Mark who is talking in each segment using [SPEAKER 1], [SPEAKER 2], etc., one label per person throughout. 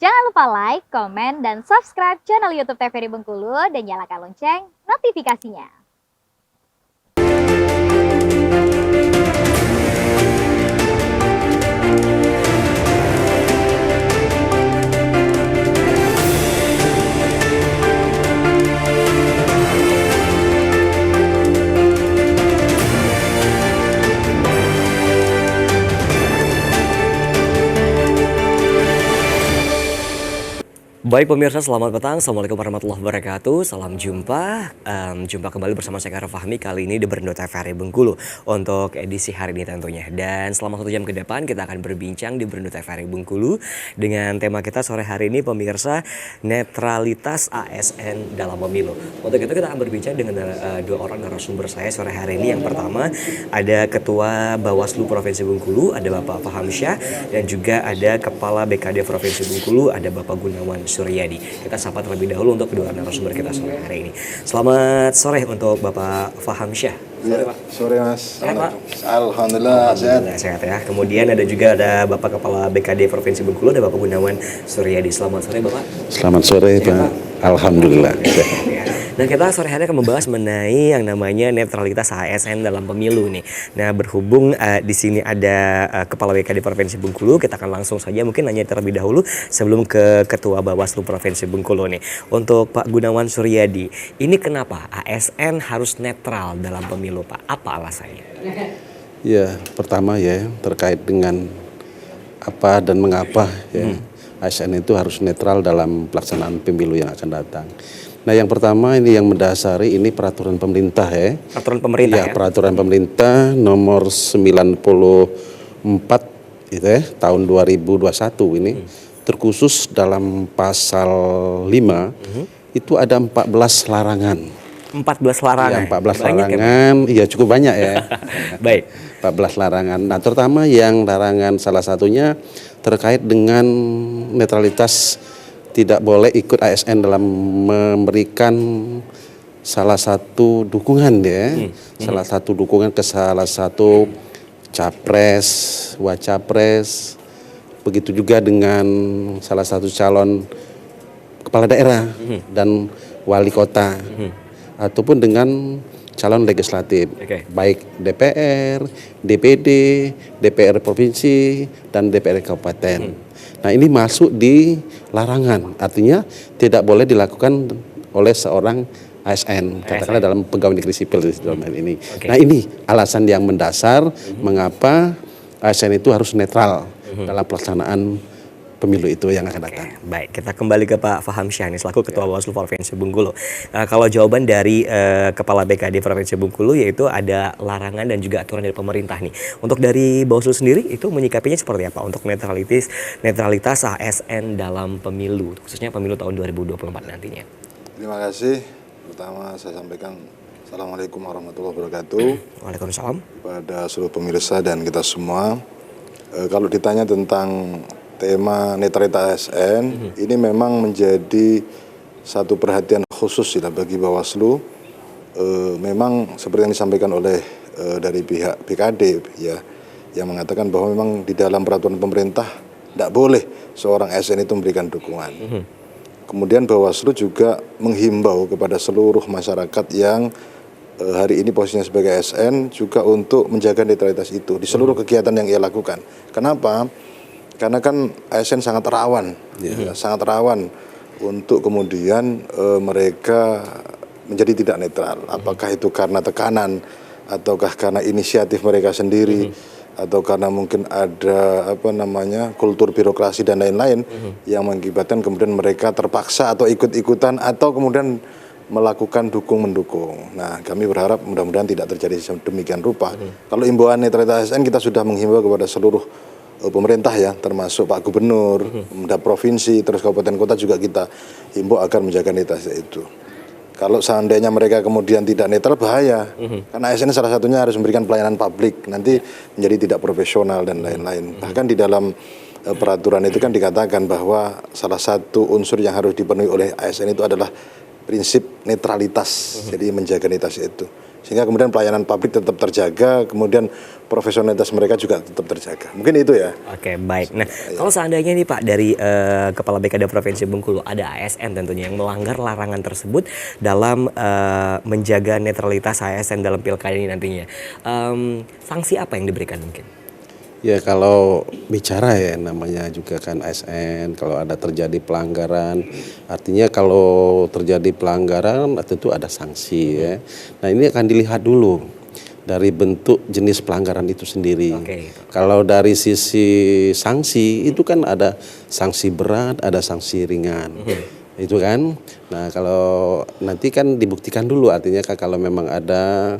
[SPEAKER 1] Jangan lupa like, komen, dan subscribe channel YouTube TVRI Bengkulu dan nyalakan lonceng notifikasinya.
[SPEAKER 2] Baik pemirsa, selamat petang. Assalamualaikum warahmatullahi wabarakatuh. Salam jumpa. Jumpa kembali bersama saya Kara Fahmi kali ini di Berndo TVRI Bengkulu untuk edisi hari ini tentunya. Dan selama 1 jam ke depan kita akan berbincang di Berndo TVRI Bengkulu dengan tema kita sore hari ini pemirsa, netralitas ASN dalam pemilu. Untuk itu kita akan berbincang dengan dua orang narasumber saya sore hari ini. Yang pertama ada Ketua Bawaslu Provinsi Bengkulu, ada Bapak Fahamsyah, dan juga ada Kepala BKD Provinsi Bengkulu, ada Bapak Gunawan Suryadi. Kita sapa terlebih dahulu untuk kedua narasumber kita sore hari ini. Selamat sore untuk Bapak Fahamsyah. Sore Pak.
[SPEAKER 3] Sore Mas.
[SPEAKER 2] Sehat Pak?
[SPEAKER 3] Alhamdulillah sehat.
[SPEAKER 2] Sehat ya. Kemudian ada juga ada Bapak Kepala BKD Provinsi Bengkulu, ada Bapak Gunawan Suryadi. Selamat sore Bapak.
[SPEAKER 3] Selamat sore Pak. Alhamdulillah.
[SPEAKER 2] Nah, kita sore hari akan membahas mengenai yang namanya netralitas ASN dalam pemilu nih. Nah, berhubung di sini ada Kepala BKD Provinsi Bengkulu, kita akan langsung saja mungkin nanya terlebih dahulu sebelum ke Ketua Bawaslu Provinsi Bengkulu nih. Untuk Pak Gunawan Suryadi, ini kenapa ASN harus netral dalam pemilu, Pak? Apa alasannya?
[SPEAKER 3] Ya, pertama ya terkait dengan apa dan mengapa ya ASN itu harus netral dalam pelaksanaan pemilu yang akan datang. Nah, yang pertama ini yang mendasari ini peraturan pemerintah ya.
[SPEAKER 2] Peraturan pemerintah ya?
[SPEAKER 3] Peraturan pemerintah nomor 94 itu ya, tahun 2021 ini terkhusus dalam pasal 5 itu ada 14 larangan.
[SPEAKER 2] 14 larangan?
[SPEAKER 3] Ya, 14
[SPEAKER 2] banyak
[SPEAKER 3] larangan, iya cukup banyak ya.
[SPEAKER 2] Baik.
[SPEAKER 3] 14 larangan. Nah, terutama yang larangan salah satunya terkait dengan netralitas, tidak boleh ikut ASN dalam memberikan salah satu dukungan ya, salah satu dukungan ke salah satu capres, wacapres, begitu juga dengan salah satu calon kepala daerah dan wali kota, ataupun dengan calon legislatif, baik DPR, DPD, DPR provinsi, dan DPR kabupaten. Nah, ini masuk di larangan, artinya tidak boleh dilakukan oleh seorang ASN, katakanlah dalam pegawai negeri sipil dalam hal ini. Nah, ini alasan yang mendasar mengapa ASN itu harus netral dalam pelaksanaan pemilu itu yang akan datang.
[SPEAKER 2] Baik, kita kembali ke Pak Fahamsyah nih selaku Ketua Bawaslu Provinsi Bengkulu. Kalau jawaban dari Kepala BKD Provinsi Bengkulu yaitu ada larangan dan juga aturan dari pemerintah nih. Untuk dari Bawaslu sendiri itu menyikapinya seperti apa untuk netralitas ASN dalam pemilu, khususnya pemilu tahun 2024 nantinya?
[SPEAKER 3] Terima kasih. Pertama saya sampaikan Assalamualaikum warahmatullahi wabarakatuh.
[SPEAKER 2] Waalaikumsalam.
[SPEAKER 3] Pada seluruh pemirsa dan kita semua. Kalau ditanya tentang tema netralitas ASN, ini memang menjadi satu perhatian khusus ya bagi Bawaslu. Memang seperti yang disampaikan oleh dari pihak BKD ya, yang mengatakan bahwa memang di dalam peraturan pemerintah tidak boleh seorang ASN itu memberikan dukungan. Kemudian Bawaslu juga menghimbau kepada seluruh masyarakat yang hari ini posisinya sebagai ASN juga untuk menjaga netralitas itu di seluruh kegiatan yang ia lakukan. Kenapa? Karena kan ASN sangat rawan, sangat rawan untuk kemudian mereka menjadi tidak netral. Apakah itu karena tekanan, ataukah karena inisiatif mereka sendiri, atau karena mungkin ada kultur birokrasi dan lain-lain yang mengakibatkan kemudian mereka terpaksa atau ikut-ikutan atau kemudian melakukan dukung-mendukung. Nah, kami berharap mudah-mudahan tidak terjadi demikian rupa. Kalau imbauan netralitas ASN kita sudah menghimbau kepada seluruh pemerintah ya, termasuk Pak Gubernur, pemerintah provinsi, terus kabupaten kota juga kita himbau agar menjaga netralitas itu. Kalau seandainya mereka kemudian tidak netral bahaya, karena ASN salah satunya harus memberikan pelayanan publik, nanti menjadi tidak profesional dan lain-lain. Bahkan di dalam peraturan itu kan dikatakan bahwa salah satu unsur yang harus dipenuhi oleh ASN itu adalah prinsip netralitas, jadi menjaga netralitas itu. sehingga kemudian pelayanan publik tetap terjaga, kemudian profesionalitas mereka juga tetap terjaga. Mungkin itu ya.
[SPEAKER 2] Oke, baik. Nah, kalau seandainya nih Pak dari Kepala BKD Provinsi Bengkulu ada ASN tentunya yang melanggar larangan tersebut dalam menjaga netralitas ASN dalam pilkada ini nantinya, sanksi apa yang diberikan mungkin?
[SPEAKER 4] Ya kalau bicara ya namanya juga kan ASN, kalau ada terjadi pelanggaran, artinya kalau terjadi pelanggaran tentu ada sanksi ya. Nah ini akan dilihat dulu dari bentuk jenis pelanggaran itu sendiri.
[SPEAKER 2] Oke.
[SPEAKER 4] Kalau dari sisi sanksi itu kan ada sanksi berat, ada sanksi ringan. Itu kan. Nah, kalau nanti kan dibuktikan dulu, artinya kan kalau memang ada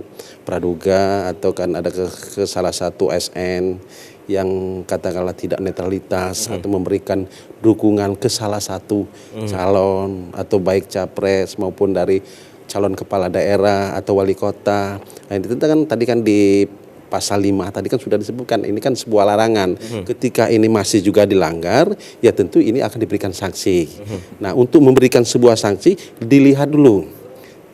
[SPEAKER 4] praduga atau kan ada ke salah satu ASN yang katakanlah tidak netralitas atau memberikan dukungan ke salah satu calon atau baik capres maupun dari calon kepala daerah atau wali kota. Nah, itu kan tadi kan di pasal 5 tadi kan sudah disebutkan, ini kan sebuah larangan. Ketika ini masih juga dilanggar, ya tentu ini akan diberikan sanksi. Nah, untuk memberikan sebuah sanksi dilihat dulu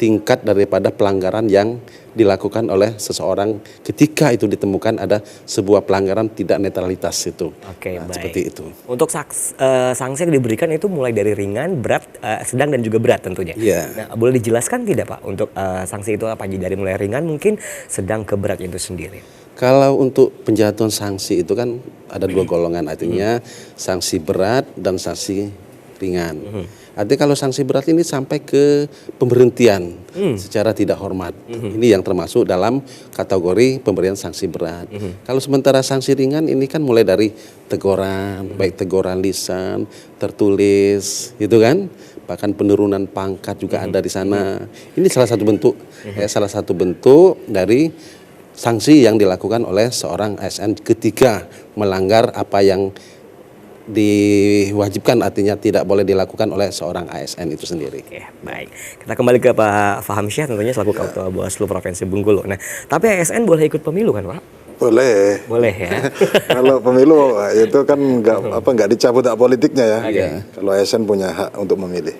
[SPEAKER 4] tingkat daripada pelanggaran yang dilakukan oleh seseorang ketika itu ditemukan ada sebuah pelanggaran tidak netralitas itu.
[SPEAKER 2] Oke,
[SPEAKER 4] nah,
[SPEAKER 2] baik.
[SPEAKER 4] seperti itu.
[SPEAKER 2] Untuk sanksi yang diberikan itu mulai dari ringan, berat, sedang dan juga berat tentunya.
[SPEAKER 4] Iya.
[SPEAKER 2] Nah, boleh dijelaskan tidak Pak untuk sanksi itu apa aja, dari mulai ringan mungkin sedang ke berat itu sendiri?
[SPEAKER 4] Kalau untuk penjatuhan sanksi itu kan ada dua golongan, artinya sanksi berat dan sanksi ringan. Artinya kalau sanksi berat ini sampai ke pemberhentian secara tidak hormat. Ini yang termasuk dalam kategori pemberian sanksi berat. Kalau sementara sanksi ringan ini kan mulai dari teguran, baik teguran lisan, tertulis, gitu kan? Bahkan penurunan pangkat juga ada di sana. Ini salah satu bentuk, salah satu bentuk dari sanksi yang dilakukan oleh seorang ASN ketika melanggar apa yang diwajibkan, artinya tidak boleh dilakukan oleh seorang ASN itu sendiri.
[SPEAKER 2] Oke, baik. Kita kembali ke Pak Fahamsyah tentunya selaku Ketua Bawaslu Provinsi Bengkulu. Nah, tapi ASN boleh ikut pemilu kan Pak?
[SPEAKER 3] Boleh.
[SPEAKER 2] Boleh ya.
[SPEAKER 3] Kalau pemilu itu kan nggak dicabut hak politiknya ya. Kalau ASN punya hak untuk memilih.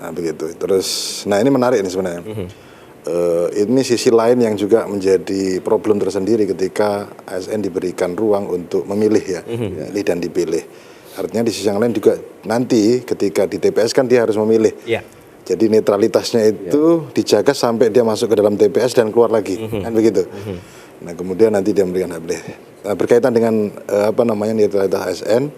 [SPEAKER 3] Nah, begitu. Terus, nah ini menarik nih sebenarnya. Ini sisi lain yang juga menjadi problem tersendiri ketika ASN diberikan ruang untuk memilih ya, pilih dan dipilih. Artinya di sisi yang lain juga nanti ketika di TPS kan dia harus memilih. Jadi netralitasnya itu dijaga sampai dia masuk ke dalam TPS dan keluar lagi, kan begitu. Nah kemudian nanti dia memberikan hak pilih. Nah, berkaitan dengan netralitas ASN,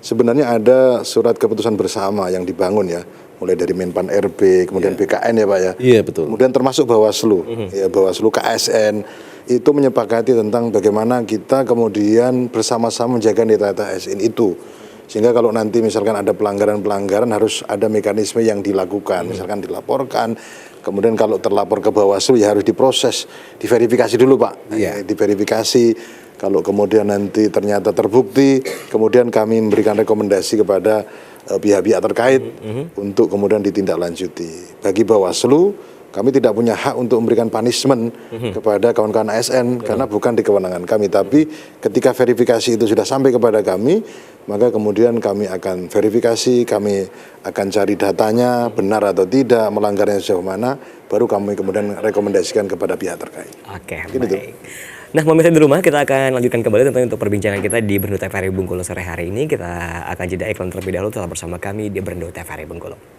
[SPEAKER 3] sebenarnya ada surat keputusan bersama yang dibangun ya, mulai dari Menpan RB, kemudian BKN ya Pak ya.
[SPEAKER 4] Iya betul.
[SPEAKER 3] Kemudian termasuk Bawaslu, ya Bawaslu KSN itu menyepakati tentang bagaimana kita kemudian bersama-sama menjaga netralitas ASN itu. Sehingga kalau nanti misalkan ada pelanggaran-pelanggaran harus ada mekanisme yang dilakukan, misalkan dilaporkan, kemudian kalau terlapor ke Bawaslu ya harus diproses, diverifikasi dulu Pak, diverifikasi. Kalau kemudian nanti ternyata terbukti, kemudian kami memberikan rekomendasi kepada pihak-pihak terkait untuk kemudian ditindaklanjuti. Bagi Bawaslu, kami tidak punya hak untuk memberikan punishment kepada kawan-kawan ASN karena bukan di kewenangan kami. Tapi ketika verifikasi itu sudah sampai kepada kami, maka kemudian kami akan verifikasi, kami akan cari datanya benar atau tidak, melanggarnya sejauh mana, baru kami kemudian rekomendasikan kepada pihak terkait.
[SPEAKER 2] Oke,
[SPEAKER 3] gitu.
[SPEAKER 2] baik. Nah, pemirsa di rumah, kita akan lanjutkan kembali tentunya untuk perbincangan kita di Berndo TVRI Bengkulu sore hari ini. Kita akan jeda iklan terlebih dahulu, tetap bersama kami di Berndo TVRI Bengkulu.